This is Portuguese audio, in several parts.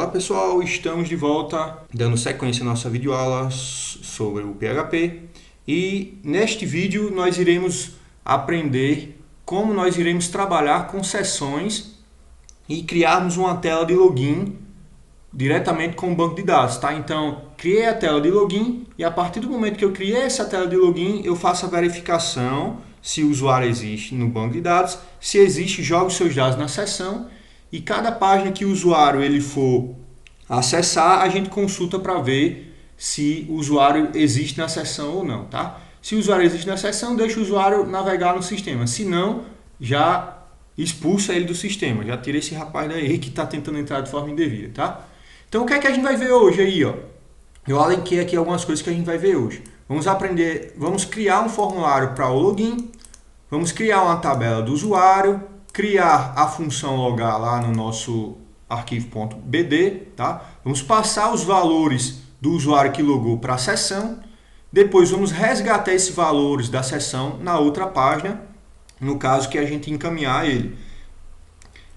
Olá pessoal, estamos de volta dando sequência à nossa videoaula sobre o PHP e neste vídeo nós iremos aprender como nós iremos trabalhar com sessões e criarmos uma tela de login diretamente com o banco de dados, tá? Então, criei a tela de login e a partir do momento que eu criei essa tela de login, eu faço a verificação se o usuário existe no banco de dados, se existe, jogo os seus dados na sessão e cada página que o usuário ele for acessar, a gente consulta para ver se o usuário existe na sessão ou não, tá? Se o usuário existe na sessão, deixa o usuário navegar no sistema, se não, já expulsa ele do sistema, já tira esse rapaz daí que está tentando entrar de forma indevida, tá? Então o que é que a gente vai ver hoje aí, ó? Eu alenquei aqui algumas coisas que a gente vai ver hoje. Vamos aprender, vamos criar um formulário para o login, vamos criar uma tabela do usuário, criar a função logar lá no nosso arquivo.bd, tá? Vamos passar os valores do usuário que logou para a sessão, depois vamos resgatar esses valores da sessão na outra página, no caso que a gente encaminhar ele.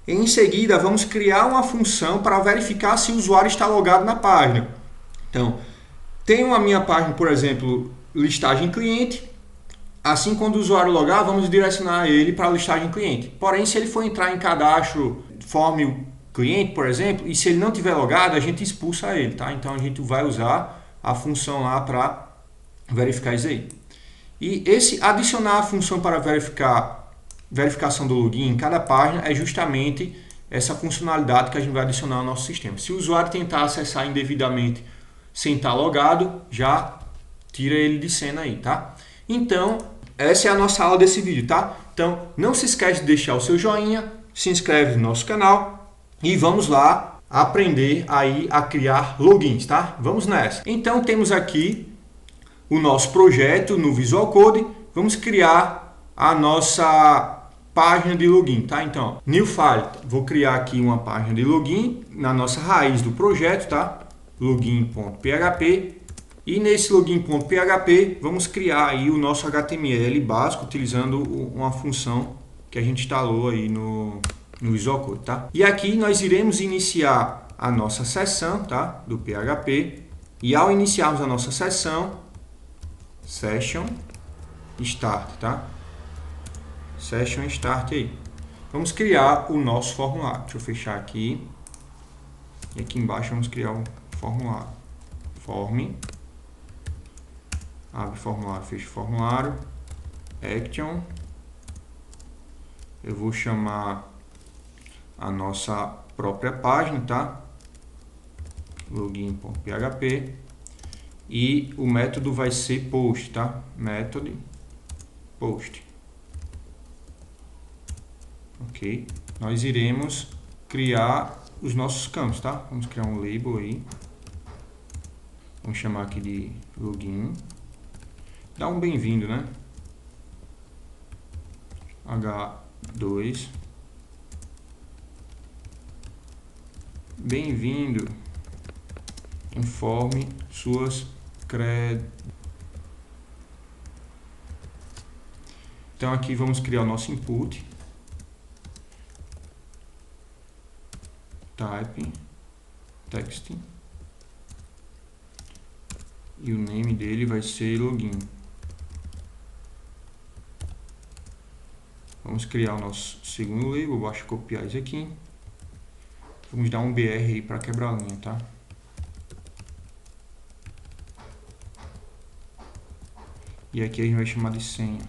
Em seguida, vamos criar uma função para verificar se o usuário está logado na página. Então, tenho a minha página, por exemplo, listagem cliente. Assim, quando o usuário logar, vamos direcionar ele para a listagem cliente. Porém, se ele for entrar em cadastro form cliente, por exemplo, e se ele não tiver logado, a gente expulsa ele, tá? Então, a gente vai usar a função lá para verificar isso aí. E esse adicionar a função para verificação do login em cada página é justamente essa funcionalidade que a gente vai adicionar ao nosso sistema. Se o usuário tentar acessar indevidamente sem estar logado, já tira ele de cena aí, tá? Então, essa é a nossa aula desse vídeo, tá? Então, não se esquece de deixar o seu joinha, se inscreve no nosso canal e vamos lá aprender aí a criar logins, tá? Vamos nessa. Então, temos aqui o nosso projeto no Visual Code. Vamos criar a nossa página de login, tá? Então, new file, vou criar aqui uma página de login na nossa raiz do projeto, tá? Login.php e nesse login.php vamos criar aí o nosso HTML básico utilizando uma função que a gente instalou aí no Visual Code, tá? E aqui nós iremos iniciar a nossa sessão, tá? Do PHP e ao iniciarmos a nossa sessão, session start, tá? Session start aí. Vamos criar o nosso formulário. Deixa eu fechar aqui. E aqui embaixo vamos criar um formulário. Form. Abre formulário, fecha formulário. Action. Eu vou chamar a nossa própria página, tá? Login.php. E o método vai ser post, tá? Método post. Ok? Nós iremos criar os nossos campos, tá? Vamos criar um label aí. Vamos chamar aqui de login. Dá um bem-vindo, né? H2. Bem-vindo. Informe suas Então aqui vamos criar o nosso input. Type text e o name dele vai ser login. Vamos criar o nosso segundo label, basta copiar isso aqui. Vamos dar um BR aí para quebrar a linha, tá? E aqui a gente vai chamar de senha.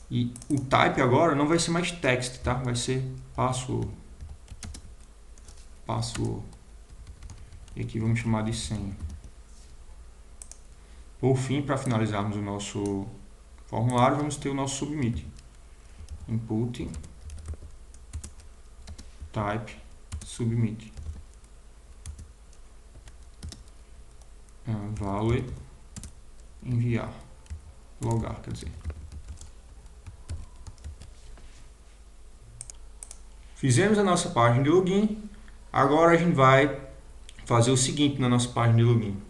E o type agora não vai ser mais text, tá? Vai ser password. E aqui vamos chamar de senha. Por fim, para finalizarmos o nosso formulário, vamos ter o nosso submit. Input, type, submit. Value, enviar. Logar, quer dizer. Fizemos a nossa página de login. Agora a gente vai fazer o seguinte na nossa página de login.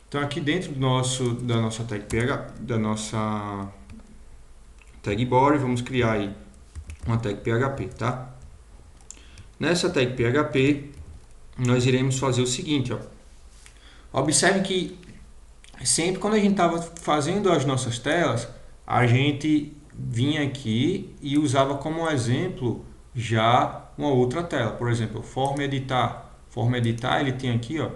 Então aqui dentro da nossa tag body, vamos criar aí uma tag PHP, tá? Nessa tag PHP, nós iremos fazer o seguinte, ó. Observe que sempre quando a gente estava fazendo as nossas telas, a gente vinha aqui e usava como exemplo já uma outra tela. Por exemplo, forma editar. Forma editar, ele tem aqui, ó,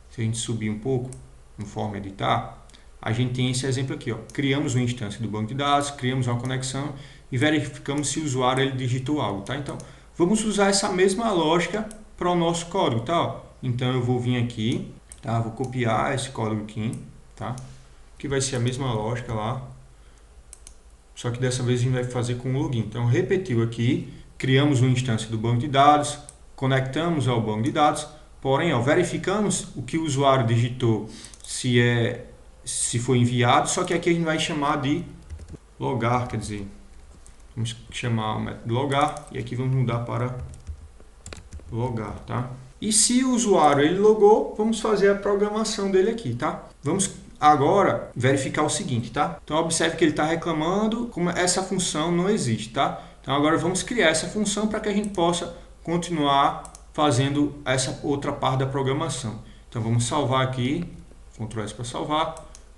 se a gente subir um pouco no forma editar, a gente tem esse exemplo aqui, ó. Criamos uma instância do banco de dados, criamos uma conexão e verificamos se o usuário ele digitou algo, tá? Então, vamos usar essa mesma lógica para o nosso código, tá? Então, eu vou vir aqui, tá? Vou copiar esse código aqui, tá? Que vai ser a mesma lógica lá, só que dessa vez a gente vai fazer com o login. Então, repetiu aqui, criamos uma instância do banco de dados, conectamos ao banco de dados, porém, ó, verificamos o que o usuário digitou, se foi enviado, só que aqui a gente vai chamar de logar, quer dizer, vamos chamar o método logar e aqui vamos mudar para logar, tá? E se o usuário ele logou, vamos fazer a programação dele aqui, tá? Vamos agora verificar o seguinte, tá? Então observe que ele está reclamando como essa função não existe, tá? Então agora vamos criar essa função para que a gente possa continuar fazendo essa outra parte da programação. Então vamos salvar aqui, Ctrl S para salvar.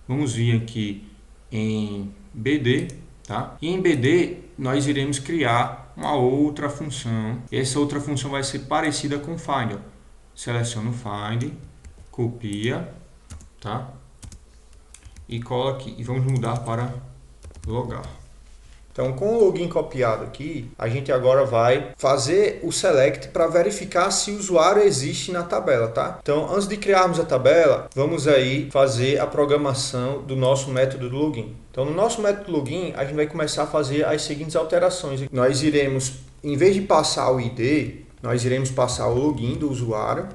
Vamos vir aqui em BD, tá? E em BD nós iremos criar uma outra função. Essa outra função vai ser parecida com find, ó. Seleciono o find, copia, tá? E cola aqui e vamos mudar para logar. Então, com o login copiado aqui, a gente agora vai fazer o select para verificar se o usuário existe na tabela, tá? Então, antes de criarmos a tabela, vamos aí fazer a programação do nosso método do login. Então, no nosso método login, a gente vai começar a fazer as seguintes alterações. Nós iremos, em vez de passar o ID, nós iremos passar o login do usuário.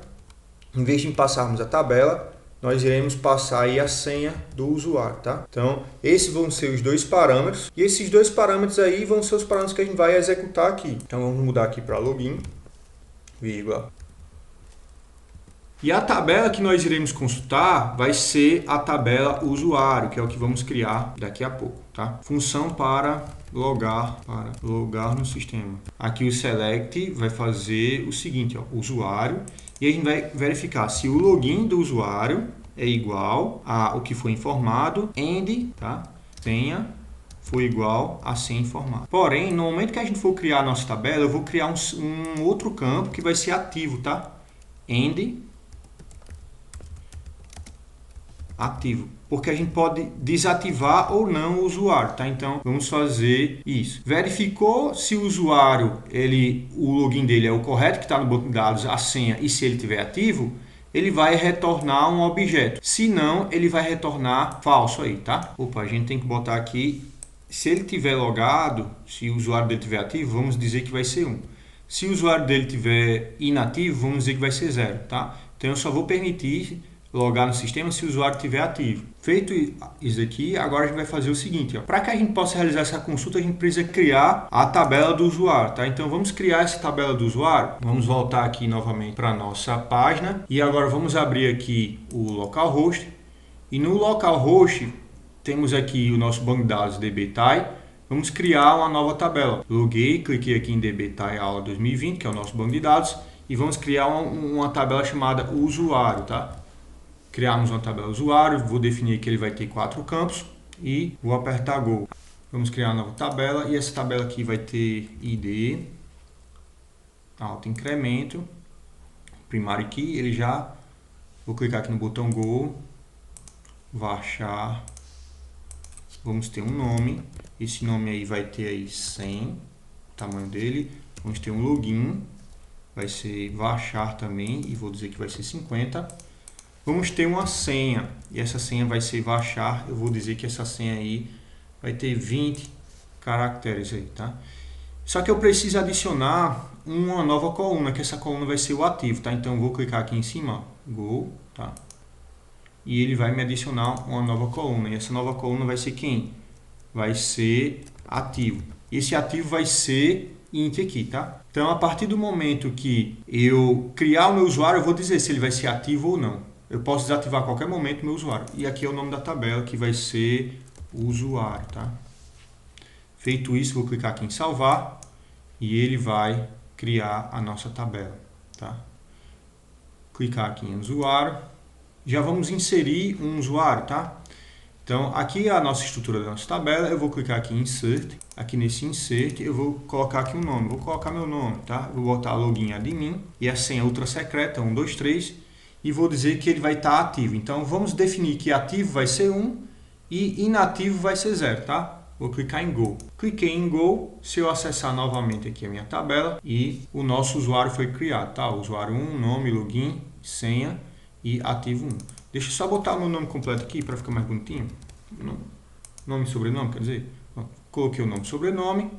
Em vez de passarmos a tabela, nós iremos passar aí a senha do usuário, tá? Então, esses vão ser os dois parâmetros. E esses dois parâmetros aí vão ser os parâmetros que a gente vai executar aqui. Então, vamos mudar aqui para login, vírgula. E a tabela que nós iremos consultar vai ser a tabela usuário, que é o que vamos criar daqui a pouco, tá? Função para logar no sistema. Aqui o select vai fazer o seguinte, ó, usuário. E a gente vai verificar se o login do usuário é igual ao que foi informado, end, tá? Senha foi igual a senha informada. Porém, no momento que a gente for criar a nossa tabela, eu vou criar um outro campo que vai ser ativo, tá? End ativo, porque a gente pode desativar ou não o usuário, tá? Então, vamos fazer isso. Verificou se o usuário, o login dele é o correto, que está no banco de dados, a senha, e se ele estiver ativo, ele vai retornar um objeto. Se não, ele vai retornar falso aí, tá? Opa, a gente tem que botar aqui, se ele tiver logado, se o usuário dele estiver ativo, vamos dizer que vai ser 1. Se o usuário dele estiver inativo, vamos dizer que vai ser 0, tá? Então, eu só vou permitir logar no sistema se o usuário estiver ativo. Feito isso aqui, agora a gente vai fazer o seguinte, para que a gente possa realizar essa consulta, a gente precisa criar a tabela do usuário, tá? Então vamos criar essa tabela do usuário. Vamos voltar aqui novamente para a nossa página e agora vamos abrir aqui o localhost e no localhost temos aqui o nosso banco de dados dbTie. Vamos criar uma nova tabela. Loguei, cliquei aqui em dbTie aula 2020, que é o nosso banco de dados, e vamos criar uma tabela chamada usuário, tá? Criamos uma tabela usuário, vou definir que ele vai ter 4 campos e vou apertar Go. Vamos criar uma nova tabela e essa tabela aqui vai ter ID, auto-incremento, primário key, vou clicar aqui no botão Go, varchar, vamos ter um nome, esse nome aí vai ter aí 100, o tamanho dele, vamos ter um login, vai ser varchar também e vou dizer que vai ser 50. Vamos ter uma senha, e essa senha vai ser varchar, eu vou dizer que essa senha aí vai ter 20 caracteres aí, tá? Só que eu preciso adicionar uma nova coluna, que essa coluna vai ser o ativo, tá? Então eu vou clicar aqui em cima, Go, tá? E ele vai me adicionar uma nova coluna, e essa nova coluna vai ser quem? Vai ser ativo. E esse ativo vai ser int aqui, tá? Então a partir do momento que eu criar o meu usuário, eu vou dizer se ele vai ser ativo ou não. Eu posso desativar a qualquer momento o meu usuário. E aqui é o nome da tabela, que vai ser usuário, tá? Feito isso, vou clicar aqui em salvar e ele vai criar a nossa tabela, tá? Clicar aqui em usuário, já vamos inserir um usuário, tá? Então, aqui é a nossa estrutura da nossa tabela, eu vou clicar aqui em Insert, aqui nesse Insert eu vou colocar aqui um nome, vou colocar meu nome, tá? Vou botar login admin e a senha ultra secreta, 123, e vou dizer que ele vai estar ativo. Então, vamos definir que ativo vai ser 1 e inativo vai ser 0, tá? Vou clicar em Go. Cliquei em Go, se eu acessar novamente aqui a minha tabela e o nosso usuário foi criado, tá? Usuário 1, nome, login, senha e ativo 1. Deixa eu só botar o meu nome completo aqui para ficar mais bonitinho. Nome e sobrenome, quer dizer, coloquei o nome e sobrenome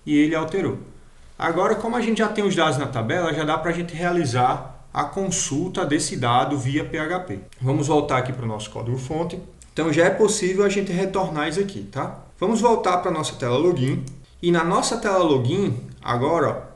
e ele alterou. Agora, como a gente já tem os dados na tabela, já dá para a gente realizar a consulta desse dado via PHP. Vamos voltar aqui para o nosso código-fonte. Então, já é possível a gente retornar isso aqui, tá? Vamos voltar para a nossa tela login. E na nossa tela login, agora,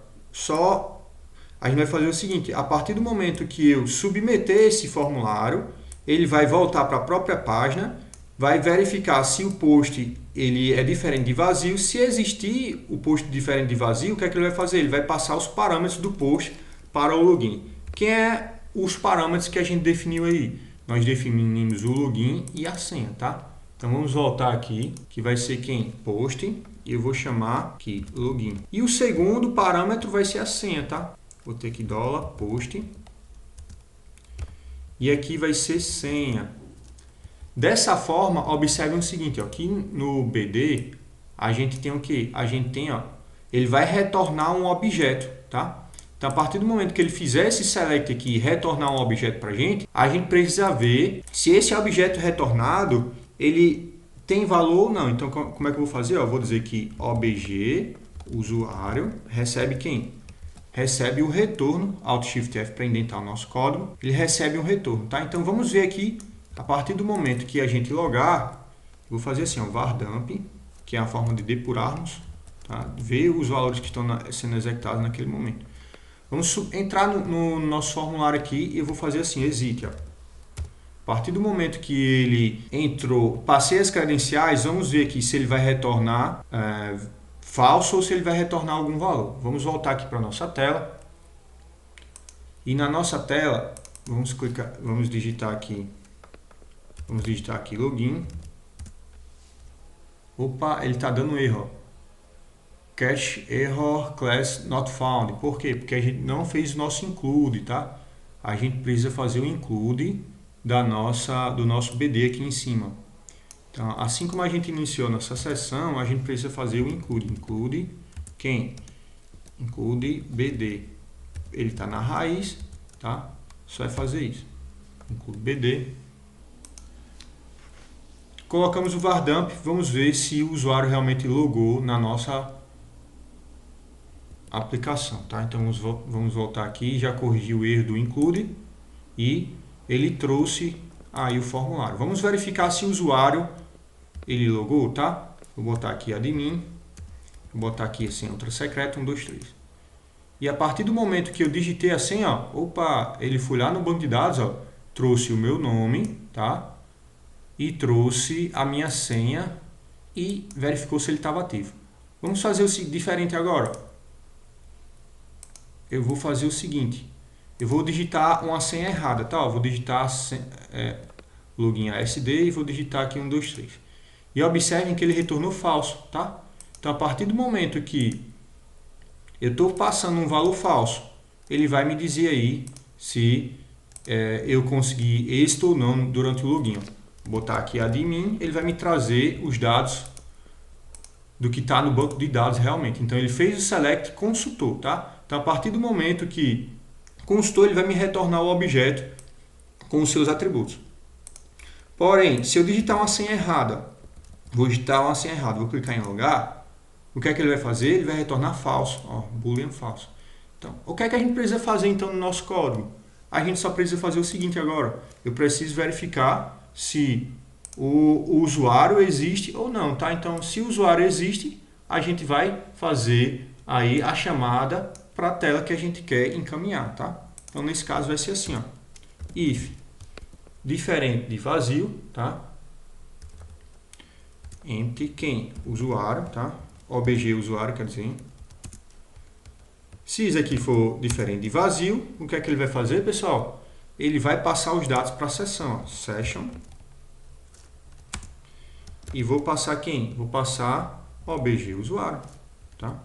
a gente vai fazer o seguinte. A partir do momento que eu submeter esse formulário, ele vai voltar para a própria página, vai verificar se o post ele é diferente de vazio. Se existir o post diferente de vazio, o que é que ele vai fazer? Ele vai passar os parâmetros do post para o login. Quem é os parâmetros que a gente definiu aí? Nós definimos o login e a senha, tá? Então vamos voltar aqui, que vai ser quem? Post, e eu vou chamar aqui login. E o segundo parâmetro vai ser a senha, tá? Vou ter aqui $post. E aqui vai ser senha. Dessa forma, observem o seguinte, ó, aqui no BD, a gente tem o que? A gente tem, ó, ele vai retornar um objeto, tá? Então, a partir do momento que ele fizer esse select aqui e retornar um objeto para a gente precisa ver se esse objeto retornado, ele tem valor ou não. Então, como é que eu vou fazer? Eu vou dizer que obj usuário recebe quem? Recebe o retorno, Alt Shift F para indentar o nosso código, ele recebe um retorno, tá? Então, vamos ver aqui, a partir do momento que a gente logar, eu vou fazer assim, ó, var dump, que é a forma de depurarmos, tá? Ver os valores que estão sendo executados naquele momento. Vamos entrar no nosso formulário aqui e eu vou fazer assim, exit. Ó. A partir do momento que ele entrou, passei as credenciais, vamos ver aqui se ele vai retornar falso ou se ele vai retornar algum valor. Vamos voltar aqui para a nossa tela. E na nossa tela, vamos digitar aqui login. Opa, ele está dando erro. Ó. Cache error class not found. Por quê? Porque a gente não fez o nosso include, tá? A gente precisa fazer o include do nosso BD aqui em cima. Então, assim como a gente iniciou nossa sessão, a gente precisa fazer o include. Include quem? Include BD. Ele está na raiz, tá? Só é fazer isso. Include BD. Colocamos o var dump, vamos ver se o usuário realmente logou na nossa aplicação, tá? Então vamos voltar aqui, já corrigi o erro do include e ele trouxe aí o formulário. Vamos verificar se o usuário ele logou, tá? Vou botar aqui admin, vou botar aqui a senha ultra secreta 123. E a partir do momento que eu digitei a senha, ó, opa, ele foi lá no banco de dados, ó, trouxe o meu nome, tá? E trouxe a minha senha e verificou se ele estava ativo. Vamos fazer o diferente agora. Eu vou fazer o seguinte, eu vou digitar uma senha errada, tá? Eu vou digitar login ASD e vou digitar aqui 123. E observem que ele retornou falso, tá? Então, a partir do momento que eu estou passando um valor falso, ele vai me dizer aí se eu consegui êxito ou não durante o login. Vou botar aqui admin, ele vai me trazer os dados do que está no banco de dados realmente. Então, ele fez o select e consultou, tá? Então, a partir do momento que consultou, ele vai me retornar o objeto com os seus atributos. Porém, se eu digitar uma senha errada, vou clicar em logar, o que é que ele vai fazer? Ele vai retornar falso, ó, boolean falso. Então, o que é que a gente precisa fazer então no nosso código? A gente só precisa fazer o seguinte agora, eu preciso verificar se o usuário existe ou não, tá? Então, se o usuário existe, a gente vai fazer aí a chamada para a tela que a gente quer encaminhar, tá? Então, nesse caso vai ser assim, ó, if diferente de vazio, tá? Empty quem? Usuário, tá? Obj usuário, quer dizer, Se isso aqui for diferente de vazio, o que é que ele vai fazer, pessoal? Ele vai passar os dados para a sessão, ó, session. E vou passar quem? Vou passar obj usuário, tá?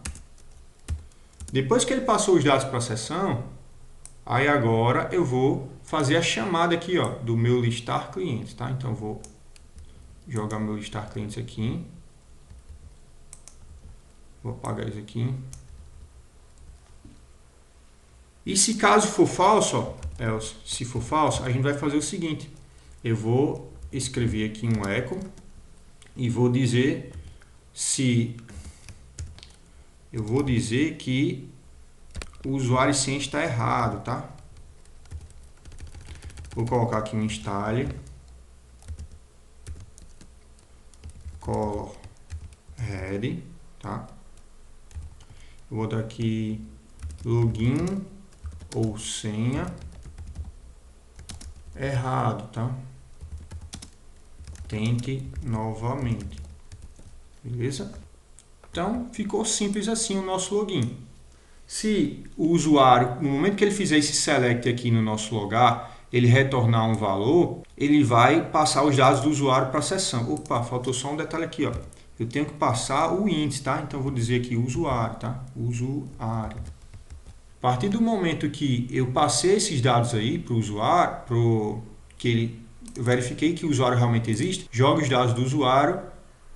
Depois que ele passou os dados para a sessão, aí agora eu vou fazer a chamada aqui, ó, do meu listar clientes, tá? Então vou jogar meu listar clientes aqui. Vou apagar isso aqui. E se caso for falso, ó, se for falso, a gente vai fazer o seguinte. Eu vou escrever aqui um echo e vou dizer que o usuário e senha está errado, tá? Vou colocar aqui um install color red, tá? Vou botar aqui login ou senha errado, tá? Tente novamente. Beleza? Então, ficou simples assim o nosso login. Se o usuário, no momento que ele fizer esse select aqui no nosso logar, ele retornar um valor, ele vai passar os dados do usuário para a sessão. Opa, faltou só um detalhe aqui, ó. Eu tenho que passar o índice, tá? Então, eu vou dizer aqui usuário, tá? Usuário. A partir do momento que eu passei esses dados aí para o usuário, eu verifiquei que o usuário realmente existe, jogo os dados do usuário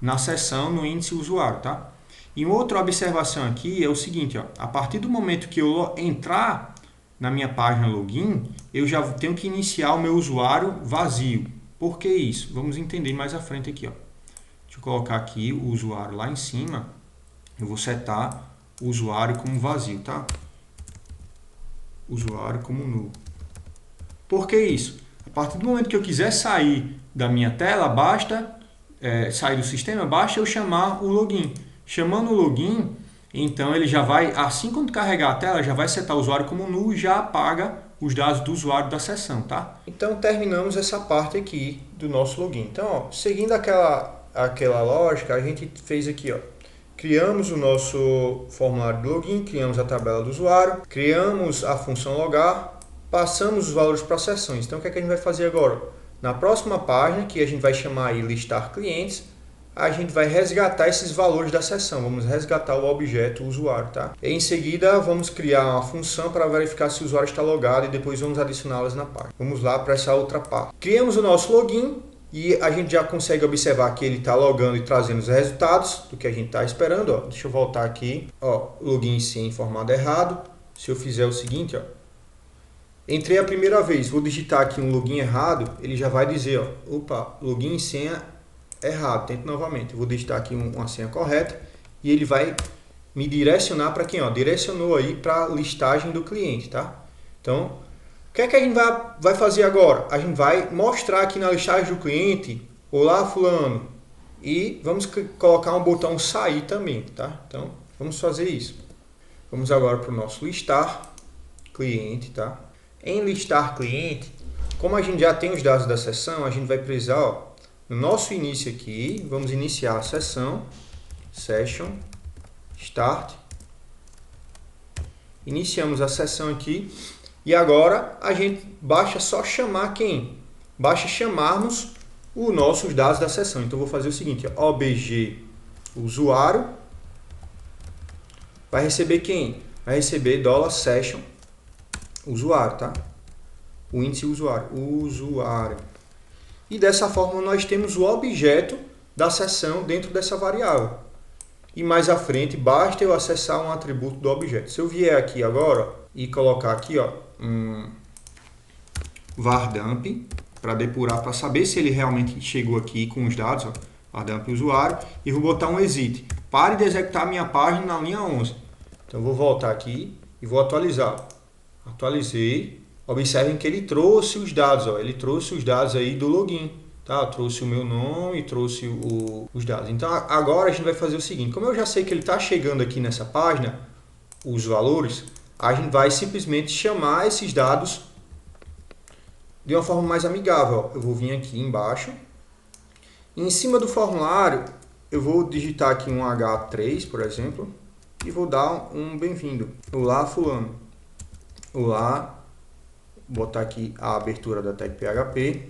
na seção no índice usuário, tá? E uma outra observação aqui é o seguinte, ó, a partir do momento que eu entrar na minha página login, eu já tenho que iniciar o meu usuário vazio. Por que isso? Vamos entender mais à frente aqui, ó. Deixa eu colocar aqui o usuário lá em cima. Eu vou setar o usuário como vazio, tá? Usuário como nulo. Por que isso? A partir do momento que eu quiser sair da minha tela, sair do sistema, basta eu chamar o login. Chamando o login, então ele já vai, assim quando carregar a tela, já vai setar o usuário como nulo e já apaga os dados do usuário da sessão, tá? Então terminamos essa parte aqui do nosso login. Então, ó, seguindo aquela lógica, a gente fez aqui, ó. Criamos o nosso formulário de login, criamos a tabela do usuário, criamos a função logar, passamos os valores para sessões. Então, o que é que a gente vai fazer agora? Na próxima página, que a gente vai chamar aí listar clientes, a gente vai resgatar esses valores da sessão. Vamos resgatar o objeto o usuário, tá? E em seguida, vamos criar uma função para verificar se o usuário está logado e depois vamos adicioná-las na página. Vamos lá para essa outra parte. Criamos o nosso login. E a gente já consegue observar que ele está logando e trazendo os resultados do que a gente está esperando. Ó. Deixa eu voltar aqui. Ó, login e senha em formato errado. Se eu fizer o seguinte, ó, entrei a primeira vez, vou digitar aqui um login errado, ele já vai dizer, ó, opa, login e senha errado. Tento novamente. Eu vou digitar aqui uma senha correta e ele vai me direcionar para quem? Ó, direcionou aí para a listagem do cliente, tá? Então, o que é que a gente vai fazer agora? A gente vai mostrar aqui na listagem do cliente, olá fulano, e vamos colocar um botão sair também, tá? Então, vamos fazer isso. Vamos agora para o nosso listar cliente, tá? Em listar cliente, como a gente já tem os dados da sessão, a gente vai precisar, ó, no nosso início aqui, vamos iniciar a sessão, session, start, iniciamos a sessão aqui. E agora a gente basta só chamar quem? Basta chamarmos os nossos dados da sessão. Então eu vou fazer o seguinte, ó, obj usuário vai receber quem? Vai receber $session usuário, tá? O índice usuário. E dessa forma nós temos o objeto da sessão dentro dessa variável. E mais à frente basta eu acessar um atributo do objeto. Se eu vier aqui agora, ó, e colocar aqui, ó, vardump para depurar, para saber se ele realmente chegou aqui com os dados, ó, vardump usuário, e vou botar um exit. Pare de executar a minha página na linha 11. Então vou voltar aqui e vou atualizar. Atualizei. Observem que ele trouxe os dados, ó, ele trouxe os dados aí do login, tá? Eu trouxe o meu nome e trouxe os dados. Então agora a gente vai fazer o seguinte, como eu já sei que ele está chegando aqui nessa página, os valores, a gente vai simplesmente chamar esses dados de uma forma mais amigável. Eu vou vir aqui embaixo. E em cima do formulário, eu vou digitar aqui um H3, por exemplo. e vou dar um bem-vindo. Olá, fulano. Olá, vou botar aqui a abertura da tag PHP,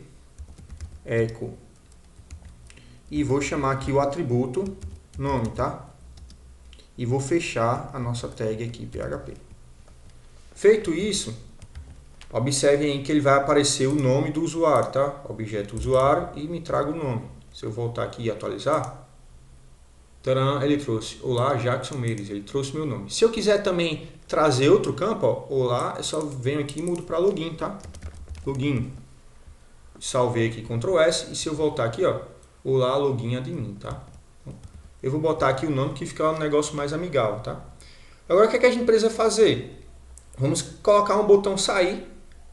echo, e vou chamar aqui o atributo nome, tá? E vou fechar a nossa tag aqui PHP. Feito isso, observem aí que ele vai aparecer o nome do usuário, tá? Objeto usuário e me traga o nome. Se eu voltar aqui e atualizar, taran, ele trouxe olá, Jackson Meires, ele trouxe meu nome. Se eu quiser também trazer outro campo, ó, olá, eu só venho aqui e mudo para login, tá? Login. Salvei aqui, Ctrl S, e se eu voltar aqui, ó, olá, login admin, tá? Eu vou botar aqui o nome que fica um negócio mais amigável, tá? Agora, o que é que a gente precisa fazer? Vamos colocar um botão sair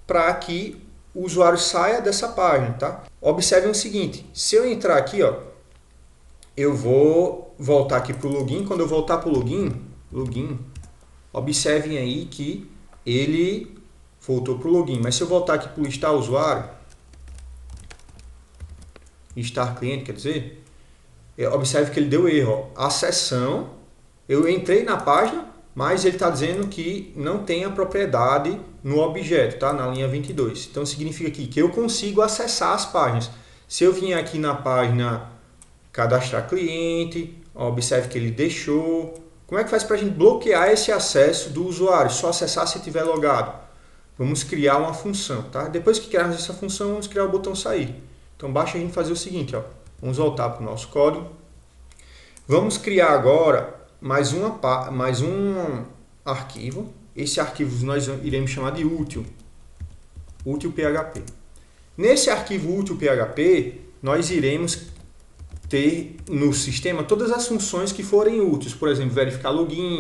para que o usuário saia dessa página, tá? Observem o seguinte, se eu entrar aqui, ó, eu vou voltar aqui para o login. Quando eu voltar para o login, observem aí que ele voltou para o login. Mas se eu voltar aqui para o listar usuário, listar cliente, quer dizer, observe que ele deu erro. Ó. A sessão, eu entrei na página, mas ele está dizendo que não tem a propriedade no objeto, tá? Na linha 22. Então significa aqui que eu consigo acessar as páginas. Se eu vier aqui na página cadastrar cliente, observe que ele deixou. Como é que faz para a gente bloquear esse acesso do usuário? Só acessar se estiver logado. Vamos criar uma função, tá? Depois que criarmos essa função, vamos criar o botão sair. Então basta a gente fazer o seguinte, ó. Vamos voltar para o nosso código. Vamos criar agora mais um arquivo. Esse arquivo nós iremos chamar de útil PHP. Nesse arquivo útil PHP, nós iremos ter no sistema todas as funções que forem úteis. Por exemplo, verificar login,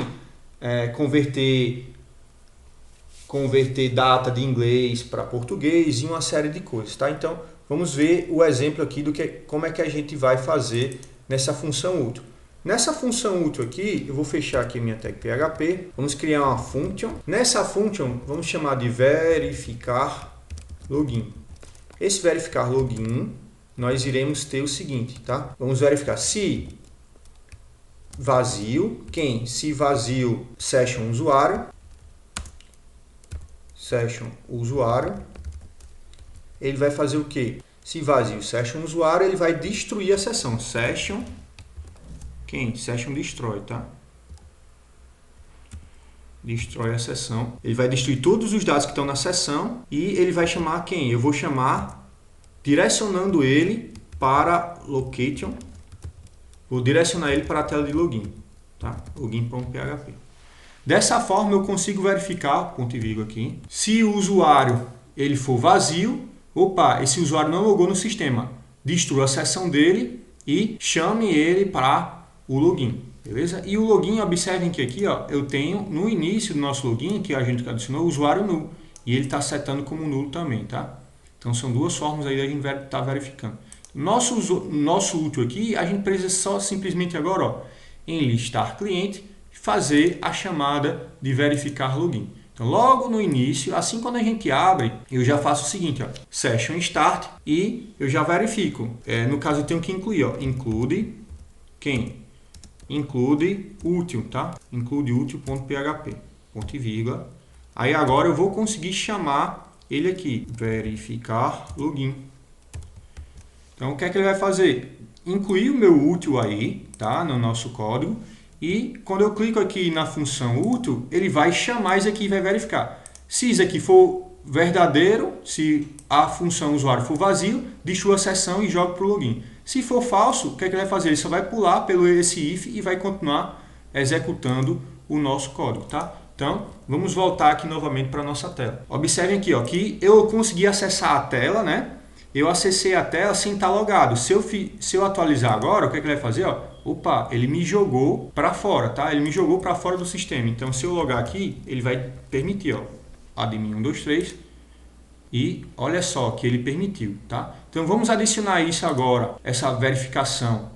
converter data de inglês para português e uma série de coisas, tá? Então, vamos ver o exemplo aqui como é que a gente vai fazer nessa função útil. Nessa função útil aqui, eu vou fechar aqui minha tag PHP, vamos criar uma function. Nessa function, vamos chamar de verificar login. Esse verificar login, nós iremos ter o seguinte, tá? Vamos verificar se vazio, se vazio, session usuário, ele vai fazer o quê? Se vazio, session usuário, ele vai destruir a sessão, session destroy, tá? Destrói a sessão. Ele vai destruir todos os dados que estão na sessão e ele vai chamar quem? Eu vou chamar direcionando ele para location. Vou direcionar ele para a tela de login, tá? Login.php. Dessa forma eu consigo verificar, ponto e vírgula aqui, se o usuário ele for vazio, esse usuário não logou no sistema. Destrua a sessão dele e chame ele para o login, beleza? E o login, observem que aqui, ó, eu tenho no início do nosso login, que a gente adicionou, o usuário nulo. E ele está setando como nulo também, tá? Então são duas formas aí da gente estar verificando. Nosso útil aqui, a gente precisa só simplesmente agora, ó, em listar cliente, fazer a chamada de verificar login. Então logo no início, assim quando a gente abre, eu já faço o seguinte, ó, session start e eu já verifico. No caso eu tenho que incluir, ó, include útil, tá? Include útil.php, ponto e vírgula. Aí agora eu vou conseguir chamar ele aqui, verificar login. Então o que é que ele vai fazer? Incluir o meu útil aí, tá? No nosso código. E quando eu clico aqui na função útil, ele vai chamar isso aqui e vai verificar. Se isso aqui for verdadeiro, se a função usuário for vazio, destrua a sessão e joga para o login. Se for falso, o que é que ele vai fazer? Ele só vai pular pelo esse if e vai continuar executando o nosso código, tá? Então, vamos voltar aqui novamente para a nossa tela. Observem aqui, ó, que eu consegui acessar a tela, né? Eu acessei a tela sem estar logado. Se eu atualizar agora, o que é que ele vai fazer? Ó? Ele me jogou para fora, tá? Ele me jogou para fora do sistema. Então, se eu logar aqui, ele vai permitir, ó, admin 123. E olha só que ele permitiu, tá? Então vamos adicionar isso agora, essa verificação,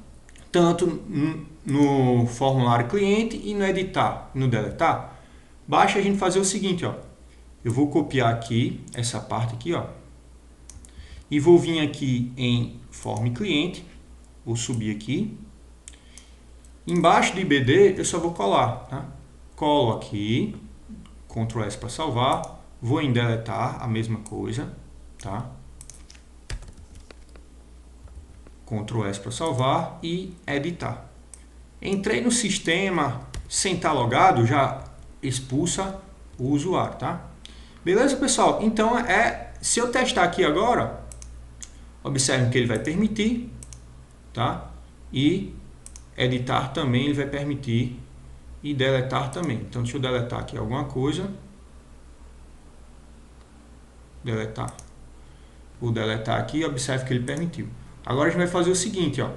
tanto no formulário cliente e no editar, no deletar. Basta a gente fazer o seguinte, ó. Eu vou copiar aqui essa parte aqui, ó. E vou vir aqui em form cliente, vou subir aqui. Embaixo de BD eu só vou colar, tá? Colo aqui, Ctrl S para salvar, vou em deletar, a mesma coisa, tá? Ctrl S para salvar e editar. Entrei no sistema sem estar logado, já expulsa o usuário, tá? Beleza, pessoal? Então, se eu testar aqui agora, observe que ele vai permitir, tá? E editar também ele vai permitir e deletar também. Então, deixa eu deletar aqui alguma coisa. Deletar. Vou deletar aqui, observe que ele permitiu. Agora a gente vai fazer o seguinte, ó.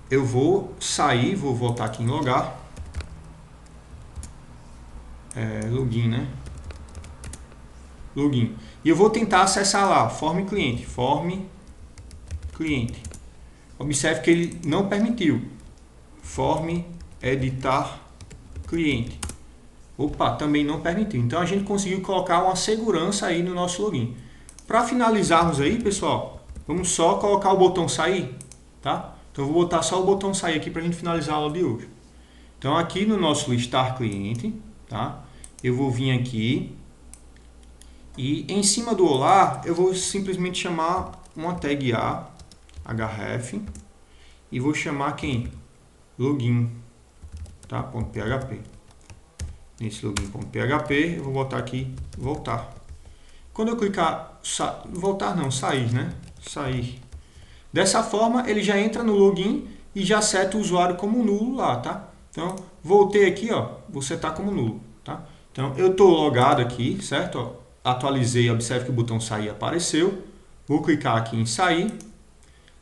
Eu vou sair, vou voltar aqui em logar. Login, né? Login. E eu vou tentar acessar lá, form cliente. Observe que ele não permitiu. Form editar cliente. Opa, também não permitiu. Então a gente conseguiu colocar uma segurança aí no nosso login. Para finalizarmos aí, pessoal, vamos só colocar o botão sair, tá? Então eu vou botar só o botão sair aqui para a gente finalizar a aula de hoje. Então aqui no nosso listar cliente, tá? Eu vou vir aqui e em cima do olá eu vou simplesmente chamar uma tag href e vou chamar quem? Login, tá? .php. Nesse login.php eu vou botar aqui voltar. Quando eu clicar voltar não, sair, né? Sair. Dessa forma ele já entra no login e já seta o usuário como nulo lá, tá? Então voltei aqui, ó, vou setar como nulo, tá? Então eu estou logado aqui, certo? Ó, atualizei, observe que o botão sair apareceu. Vou clicar aqui em sair.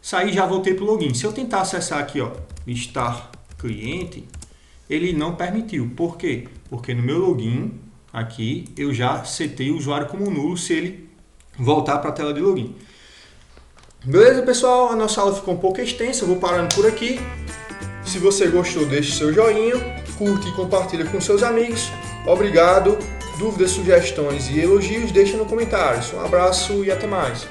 Sair, já voltei para o login. Se eu tentar acessar aqui, ó, listar cliente, ele não permitiu. Por quê? Porque no meu login aqui eu já setei o usuário como nulo se ele voltar para a tela de login. Beleza, pessoal? A nossa aula ficou um pouco extensa, eu vou parando por aqui. Se você gostou, deixe seu joinha, curte e compartilha com seus amigos. Obrigado. Dúvidas, sugestões e elogios, deixa nos comentários. Um abraço e até mais.